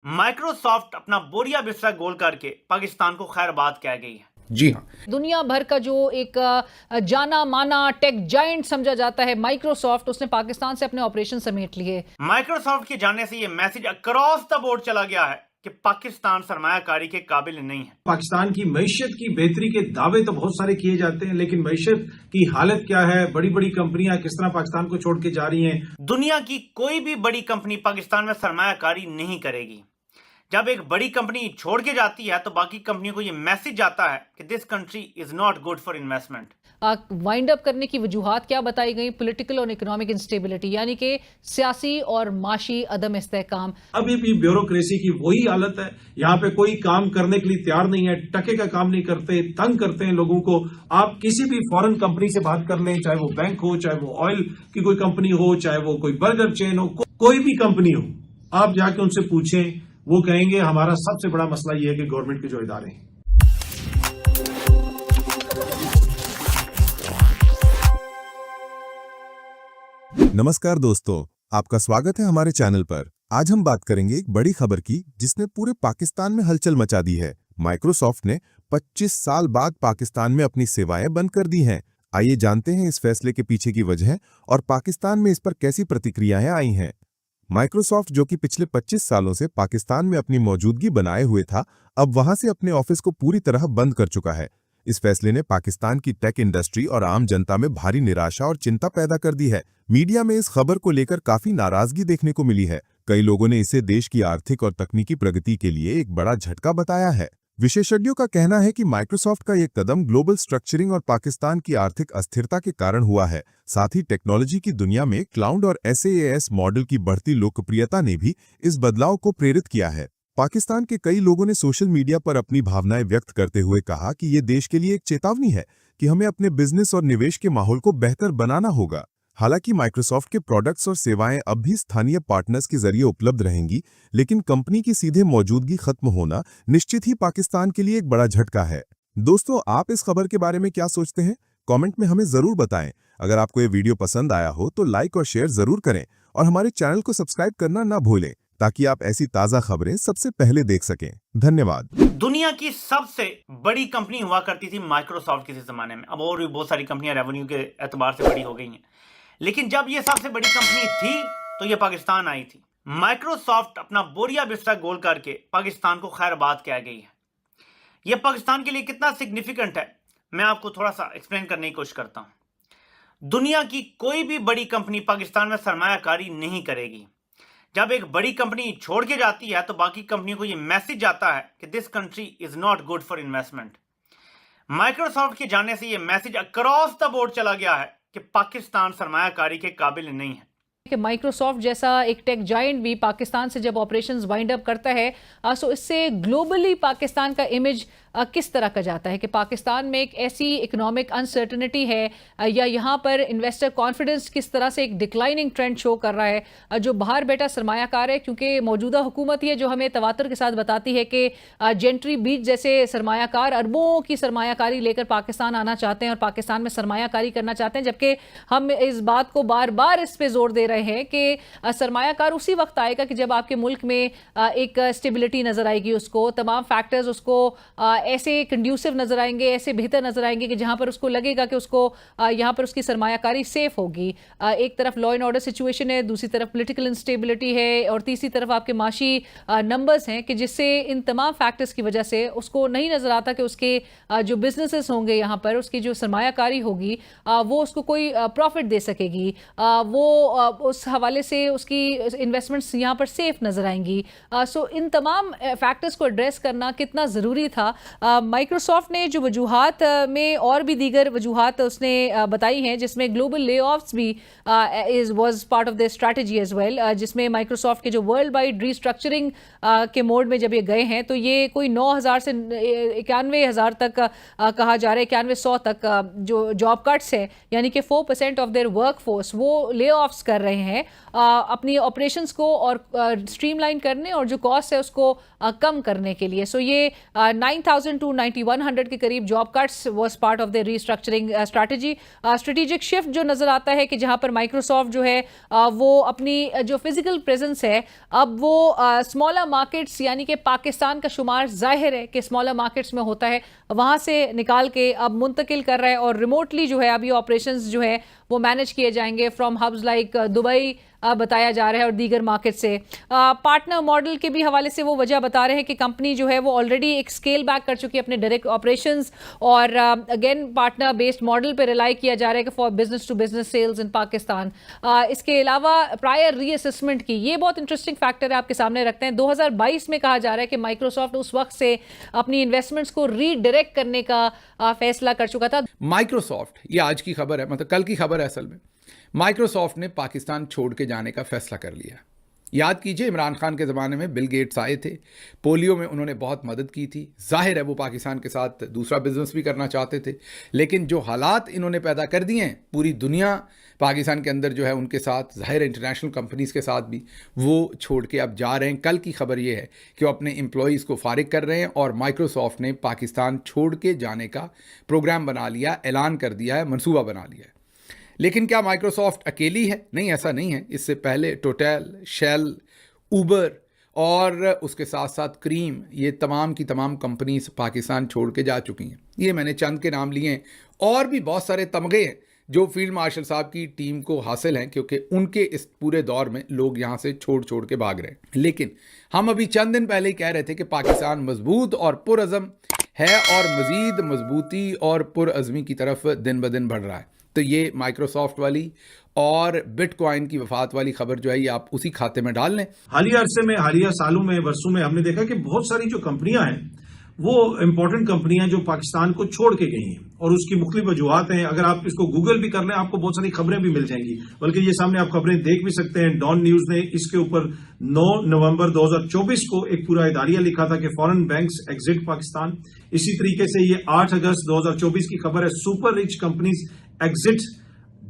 Microsoft अपना बोरिया बिस्तर गोल करके पाकिस्तान को खैरबाद कह गई है। जी हाँ। दुनिया भर का जो एक जाना माना टेक जायंट समझा जाता है माइक्रोसॉफ्ट, उसने पाकिस्तान से अपने ऑपरेशन समेट लिए। माइक्रोसॉफ्ट के जाने से ये मैसेज अक्रॉस द बोर्ड चला गया है कि पाकिस्तान सरमायाकारी के काबिल नहीं है। पाकिस्तान की मईशत की बेहतरी के दावे तो बहुत सारे किए जाते हैं, लेकिन मईशत की हालत क्या है, बड़ी बड़ी कंपनियां किस तरह पाकिस्तान को छोड़ के जा रही हैं। दुनिया की कोई भी बड़ी कंपनी पाकिस्तान में सरमायाकारी नहीं करेगी। जब एक बड़ी कंपनी छोड़ के जाती है तो बाकी कंपनियों को ये मैसेज जाता है कि this country is not good for investment. Wind up करने की वजूहात क्या बताई गई? पॉलिटिकल और इकोनॉमिक इंस्टेबिलिटी, यानी कि सियासी और माशी अदम इस्तेहकाम। अभी भी ब्यूरोक्रेसी की वही हालत है। यहाँ पे कोई काम करने के लिए तैयार नहीं है, टके का काम नहीं करते, तंग करते हैं लोगों को। आप किसी भी फॉरेन कंपनी से बात कर लें, चाहे वो बैंक हो, चाहे वो ऑयल की कोई कंपनी हो, चाहे वो कोई बर्गर चेन हो, कोई भी कंपनी हो, आप जाके उनसे पूछें, वो कहेंगे हमारा सबसे बड़ा मसला ये है कि गवर्नमेंट के जो इदारे हैं। नमस्कार दोस्तों, आपका स्वागत है हमारे चैनल पर। आज हम बात करेंगे एक बड़ी खबर की जिसने पूरे पाकिस्तान में हलचल मचा दी है। माइक्रोसॉफ्ट ने 25 साल बाद पाकिस्तान में अपनी सेवाएं बंद कर दी हैं। आइए जानते हैं इस फैसले के पीछे की वजह और पाकिस्तान में इस पर कैसी प्रतिक्रियाएं आई हैं। माइक्रोसॉफ्ट, जो कि पिछले 25 सालों से पाकिस्तान में अपनी मौजूदगी बनाए हुए था, अब वहां से अपने ऑफिस को पूरी तरह बंद कर चुका है। इस फैसले ने पाकिस्तान की टेक इंडस्ट्री और आम जनता में भारी निराशा और चिंता पैदा कर दी है। मीडिया में इस खबर को लेकर काफी नाराजगी देखने को मिली है। कई लोगों ने इसे देश की आर्थिक और तकनीकी प्रगति के लिए एक बड़ा झटका बताया है। विशेषज्ञों का कहना है कि माइक्रोसॉफ्ट का यह कदम ग्लोबल स्ट्रक्चरिंग और पाकिस्तान की आर्थिक अस्थिरता के कारण हुआ है। साथ ही टेक्नोलॉजी की दुनिया में क्लाउड और SaaS मॉडल की बढ़ती लोकप्रियता ने भी इस बदलाव को प्रेरित किया है। पाकिस्तान के कई लोगों ने सोशल मीडिया पर अपनी भावनाएं व्यक्त करते हुए कहा कि ये देश के लिए एक चेतावनी है कि हमें अपने बिजनेस और निवेश के माहौल को बेहतर बनाना होगा। हालांकि माइक्रोसॉफ्ट के प्रोडक्ट्स और सेवाएं अब भी स्थानीय पार्टनर्स के जरिए उपलब्ध रहेंगी, लेकिन कंपनी की सीधे मौजूदगी खत्म होना निश्चित ही पाकिस्तान के लिए एक बड़ा झटका है। दोस्तों, आप इस खबर के बारे में क्या सोचते हैं? कमेंट में हमें जरूर बताएं। अगर आपको ये वीडियो पसंद आया हो तो लाइक और शेयर जरूर करें और हमारे चैनल को सब्सक्राइब करना ना भूलें, ताकि आप ऐसी ताजा खबरें सबसे पहले देख सकें। धन्यवाद। दुनिया की सबसे बड़ी कंपनी हुआ करती थी माइक्रोसॉफ्ट किसी जमाने में। अब और भी बहुत सारी कंपनियां रेवेन्यू के एतबार से बड़ी हो गई हैं, लेकिन जब ये सबसे बड़ी कंपनी थी तो ये पाकिस्तान आई थी। माइक्रोसॉफ्ट अपना बोरिया बिस्तर गोल करके पाकिस्तान को खैरबाद कह गई है। यह पाकिस्तान के लिए कितना सिग्निफिकेंट है, मैं आपको थोड़ा सा एक्सप्लेन करने की कोशिश करता हूं। दुनिया की कोई भी बड़ी कंपनी पाकिस्तान में सरमायाकारी नहीं करेगी। जब एक बड़ी कंपनी छोड़ के जाती है तो बाकी कंपनियों को यह मैसेज जाता है कि this country is not good for investment. Microsoft के जाने से यह मैसेज अक्रॉस द बोर्ड चला गया है कि पाकिस्तान सरमायाकारी के काबिल नहीं है। कि माइक्रोसॉफ्ट जैसा एक टेक जायंट भी पाकिस्तान से जब ऑपरेशंस वाइंड अप करता है, सो इससे ग्लोबली पाकिस्तान का इमेज किस तरह का जाता है कि पाकिस्तान में एक ऐसी इकोनॉमिक अनसर्टनिटी है या यहाँ पर इन्वेस्टर कॉन्फिडेंस किस तरह से एक डिक्लाइनिंग ट्रेंड शो कर रहा है। जो बाहर बैठा सरमायाकार है, क्योंकि मौजूदा हुकूमत ही है जो हमें तवातर के साथ बताती है कि जेंट्री बीच जैसे सरमायाकार अरबों की सरमायाकारी लेकर पाकिस्तान आना चाहते हैं और पाकिस्तान में सरमायाकारी करना चाहते हैं, जबकि हम इस बात को बार बार इस पर जोर दे रहे हैं कि सरमायाकार उसी वक्त आएगा कि जब आपके मुल्क में एक स्टेबिलिटी नजर आएगी, उसको तमाम फैक्टर्स उसको ऐसे कंड्यूसिव नजर आएंगे, ऐसे बेहतर नजर आएंगे कि जहां पर उसको लगेगा कि उसको यहां पर उसकी सरमायाकारी सेफ होगी। एक तरफ लॉ एंड ऑर्डर सिचुएशन है, दूसरी तरफ पॉलिटिकल इंस्टेबिलिटी है और तीसरी तरफ आपके माशी नंबर्स हैं कि जिससे इन तमाम फैक्टर्स की वजह से उसको नहीं नजर आता कि उसके जो बिजनेसेस होंगे यहां पर उसकी जो सरमायाकारी होगी वो उसको कोई प्रॉफिट दे सकेगी। वो उस हवाले से उसकी इन्वेस्टमेंट्स यहाँ पर सेफ नजर आएंगी। सो इन तमाम फैक्टर्स को एड्रेस करना कितना ज़रूरी था। माइक्रोसॉफ्ट ने जो वजूहात में और भी दीगर वजूहात उसने बताई हैं, जिसमें ग्लोबल ले ऑफ्स भी was part of the strategy as well, जिसमें माइक्रोसॉफ्ट के जो वर्ल्ड वाइड रीस्ट्रक्चरिंग के मोड में जब ये गए हैं तो ये कोई 9,000 से 91,000 तक कहा जा रहा है, 9100 तक जो जॉब कट्स है, यानी कि 4% ऑफ देयर वर्क फोर्स वो ले ऑफ्स कर रहे रहे हैं अपनी ऑपरेशंस को और स्ट्रीमलाइन करने और जो कॉस्ट है उसको कम करने के लिए। सो ये 9,000 टू 9,100 के करीब job cuts was part of the restructuring strategy. Strategic shift जो नजर आता है कि जहां पर माइक्रोसॉफ्ट जो है वो अपनी जो फिजिकल प्रेजेंस है अब वो स्मॉलर मार्केट्स यानी कि पाकिस्तान का शुमार जाहिर है कि स्मॉलर मार्केट्स में होता है वहां से निकाल के अब मुंतकिल कर रहा है और रिमोटली जो है अभी ऑपरेशंस जो है वो मैनेज किए जाएंगे फ्रॉम हब्स लाइक दुबई बताया जा रहा है और दीगर मार्केट से। पार्टनर मॉडल के भी हवाले से वो वजह बता रहे हैं कि कंपनी जो है वो ऑलरेडी एक स्केल बैक कर चुकी है अपने डायरेक्ट ऑपरेशंस और अगेन पार्टनर बेस्ड मॉडल पे रिलाई किया जा रहा है कि for business to business sales in Pakistan. इसके अलावा प्रायर रीअसेसमेंट की ये बहुत इंटरेस्टिंग फैक्टर है आपके सामने रखते हैं। 2022 में कहा जा रहा है कि माइक्रोसॉफ्ट उस वक्त से अपनी इन्वेस्टमेंट्स को रीडायरेक्ट करने का फैसला कर चुका था। माइक्रोसॉफ्ट, ये आज की खबर है, मतलब कल की खबर है असल में, माइक्रोसॉफ्ट ने पाकिस्तान छोड़ के जाने का फैसला कर लिया। याद कीजिए इमरान खान के ज़माने में बिल गेट्स आए थे, पोलियो में उन्होंने बहुत मदद की थी। जाहिर है वो पाकिस्तान के साथ दूसरा बिजनेस भी करना चाहते थे, लेकिन जो हालात इन्होंने पैदा कर दिए हैं पूरी दुनिया पाकिस्तान के अंदर जो है उनके साथ, जाहिर है इंटरनेशनल कंपनीज़ के साथ भी, वो छोड़ के अब जा रहे हैं। कल की खबर ये है कि वो अपने एम्प्लॉयज़ को फारिग कर रहे हैं और माइक्रोसॉफ्ट ने पाकिस्तान छोड़ के जाने का प्रोग्राम बना लिया, ऐलान कर दिया है, मनसूबा बना लिया है। लेकिन क्या माइक्रोसॉफ्ट अकेली है? नहीं, ऐसा नहीं है। इससे पहले टोटल, शेल, उबर और उसके साथ साथ क्रीम, ये तमाम की तमाम कंपनीज पाकिस्तान छोड़ के जा चुकी हैं। ये मैंने चंद के नाम लिए हैं, और भी बहुत सारे तमगे हैं जो फील्ड मार्शल साहब की टीम को हासिल हैं, क्योंकि उनके इस पूरे दौर में लोग यहाँ से छोड़ छोड़ के भाग रहे हैं। लेकिन हम अभी चंद दिन पहले ही कह रहे थे कि पाकिस्तान मजबूत और पुरअज़म है और मज़ीद मजबूती और पुरअज़मी की तरफ दिन ब दिन बढ़ रहा है। तो ये माइक्रोसॉफ्ट वाली और बिटकॉइन की वफात वाली खबर जो है ये आप उसी खाते में डाल लें। हालिया अरसे में, हालिया सालों में, वर्षों में हमने देखा कि बहुत सारी जो कंपनियां हैं वो इंपॉर्टेंट कंपनियां जो पाकिस्तान को छोड़ के गई हैं और उसकी मुख्तलिफ वजूहात हैं। अगर आप इसको गूगल भी कर लें आपको बहुत सारी खबरें भी मिल जाएंगी, बल्कि ये सामने आप खबरें देख भी सकते हैं। डॉन न्यूज ने इसके ऊपर 9 नवंबर 2024 को एक पूरा इदारिया लिखा था कि फॉरेन बैंक्स एग्जिट पाकिस्तान। इसी तरीके से ये 8 अगस्त 2024 की खबर है, super rich companies exit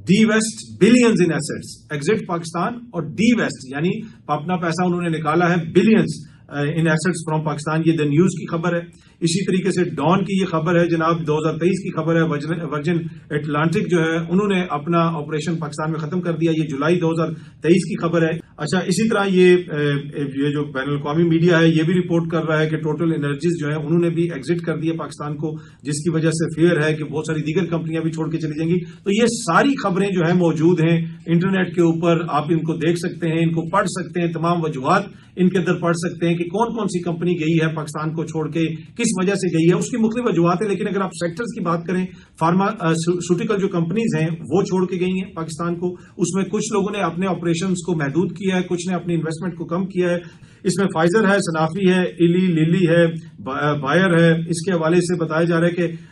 the west billions in assets. Exit Pakistan और डी वेस्ट यानी अपना पैसा उन्होंने निकाला है billions in assets from Pakistan. ये द न्यूज की खबर है। इसी तरीके से डॉन की ये खबर है जनाब, 2023 की खबर है। वर्जिन एटलांटिक जो है उन्होंने अपना ऑपरेशन पाकिस्तान में खत्म कर दिया। ये जुलाई 2023 की खबर है। अच्छा, इसी तरह ये जो बैनुल अक़वामी मीडिया है ये भी रिपोर्ट कर रहा है कि टोटल एनर्जीज जो है उन्होंने भी एग्जिट कर दिया पाकिस्तान को, जिसकी वजह से फियर है कि बहुत सारी दीगर कंपनियां भी छोड़ के चली जाएंगी। तो ये सारी खबरें जो है मौजूद हैं इंटरनेट के ऊपर, आप इनको देख सकते हैं, इनको पढ़ सकते हैं, तमाम वजूहात इनके अंदर पढ़ सकते हैं कि कौन कौन सी कंपनी गई है पाकिस्तान को छोड़ के, किस वजह से गई है, उसकी मुख्तलिफ वजूहात है। लेकिन अगर आप सेक्टर्स की बात करें, फार्मास्यूटिकल जो कंपनीज हैं वो छोड़ के गई हैं पाकिस्तान को। उसमें कुछ लोगों ने अपने ऑपरेशंस को महदूद किया है, कुछ ने अपनी इन्वेस्टमेंट को कम किया है। इसमें फाइजर है, सनाफी है, इली लिली है, बायर है। इसके हवाले से बताया जा रहा है कि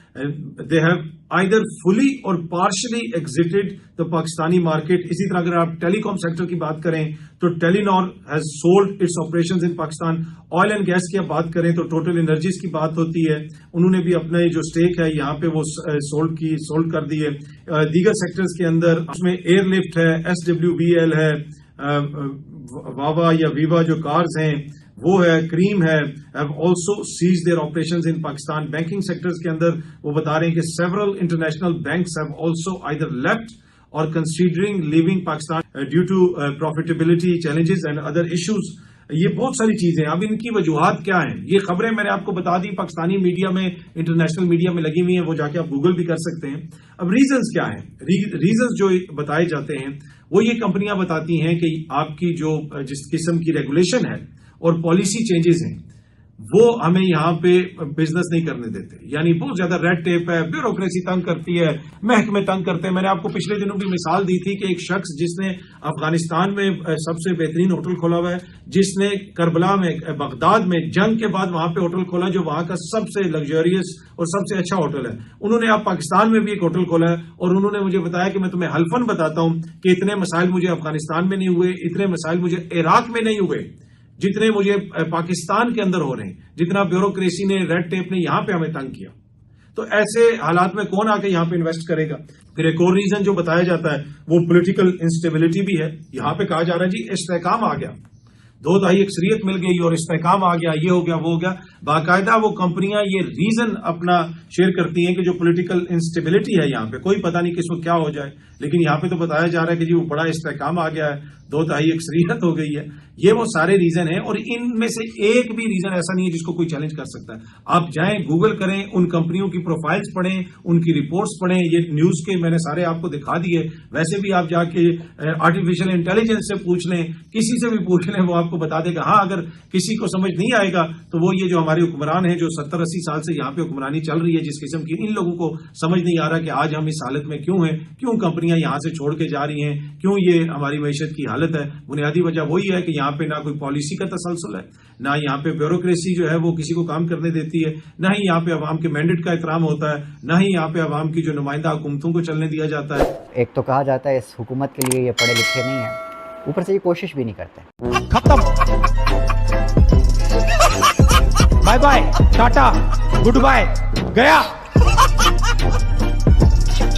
they have either fully or partially exited the Pakistani market. इसी तरह अगर आप टेलीकॉम सेक्टर की बात करें तो Telenor has sold it's operations in Pakistan. Oil and gas की आप बात करें तो टोटल एनर्जीज की बात होती है, उन्होंने भी अपना जो स्टेक है यहाँ पे वो सोल्ड कर दी है। दीगर सेक्टर्स के अंदर उसमें एयरलिफ्ट है, SWBL है, वावा या वीवा जो कार्स हैं वो है, क्रीम है, have also ceased their operations in Pakistan. Banking sectors के अंदर वो बता रहे हैं कि several international banks have also either left और considering leaving Pakistan due to profitability challenges and other issues. ये बहुत सारी चीजें। अब इनकी वजूहात क्या हैं? ये खबरें मैंने आपको बता दी, पाकिस्तानी मीडिया में, इंटरनेशनल मीडिया में लगी हुई हैं, वो जाके आप गूगल भी कर सकते हैं। अब रीजंस क्या हैं? रीजंस जो बताए जाते हैं वो ये कंपनियां बताती हैं कि आपकी जो जिस किस्म की रेगुलेशन है और पॉलिसी चेंजेस हैं वो हमें यहाँ पे बिजनेस नहीं करने देते। यानी बहुत ज्यादा रेड टेप है, ब्यूरोक्रेसी तंग करती है, महकमे तंग करते हैं। मैंने आपको पिछले दिनों की मिसाल दी थी कि एक शख्स जिसने अफगानिस्तान में सबसे बेहतरीन होटल खोला हुआ है, जिसने करबला में, बगदाद में जंग के बाद वहां पे होटल खोला जो वहां का सबसे लग्जरियस और सबसे अच्छा होटल है। उन्होंने अब पाकिस्तान में भी एक होटल खोला है और उन्होंने मुझे बताया कि मैं तुम्हें हल्फन बताता हूं कि इतने मसाइल मुझे अफगानिस्तान में नहीं हुए, इतने मसाइल मुझे इराक में नहीं हुए जितने मुझे पाकिस्तान के अंदर हो रहे हैं, जितना ब्यूरोक्रेसी ने, रेड टेप ने यहां पे हमें तंग किया। तो ऐसे हालात में कौन आके यहाँ पे इन्वेस्ट करेगा? फिर एक और रीजन जो बताया जाता है वो पॉलिटिकल इंस्टेबिलिटी भी है। यहाँ पे कहा जा रहा है जी इस्तेहकाम आ गया, 2 दहाई अक्सरियत मिल गई और इस्तेहकाम आ गया, ये हो गया वो हो गया। बाकायदा वो कंपनियां ये रीजन अपना शेयर करती हैं कि जो पॉलिटिकल इंस्टेबिलिटी है यहाँ पे, कोई पता नहीं किस वक्त क्या हो जाए, लेकिन यहाँ पे तो बताया जा रहा है कि जी वो बड़ा इस्तेहकाम आ गया है, 2 दहाई अक्सरियत हो गई है। ये वो सारे रीजन है और इनमें से एक भी रीजन ऐसा नहीं है जिसको कोई चैलेंज कर सकता है। आप जाएं गूगल करें, उन कंपनियों की प्रोफाइल्स पढ़ें, उनकी रिपोर्ट्स पढ़ें, ये न्यूज के मैंने सारे आपको दिखा दिए। वैसे भी आप जाके आर्टिफिशियल इंटेलिजेंस से पूछ लें, किसी से भी पूछ लें, वो आपको बता देगा। हाँ, अगर किसी को समझ नहीं आएगा तो वो ये जो हमारे हुक्मरान हैं जो 70-80 साल से यहाँ पे हुक्मरानी चल रही है जिस किस्म की, इन लोगों को समझ नहीं आ रहा कि आज हम इस हालत में क्यों हैं, क्यों कंपनियां यहाँ से छोड़ के जा रही हैं, क्यों ये हमारी मैशत की हालत है। बुनियादी वजह वही है कि यहाँ पे ना कोई पॉलिसी का तसलसल है, ना यहाँ पे ब्यूरोक्रेसी जो है वो किसी को काम करने देती है, ना ही यहाँ पे अवाम के मैंडेट का एहतराम होता है, ना ही यहाँ पे अवाम की जो नुमाइंदा हुकूमतों को चलने दिया जाता है। एक तो कहा जाता है इस हुकूमत के लिए ये पढ़े लिखे नहीं है, ऊपर से ये कोशिश भी नहीं करते। खत्म, bye bye, tata, goodbye, गया।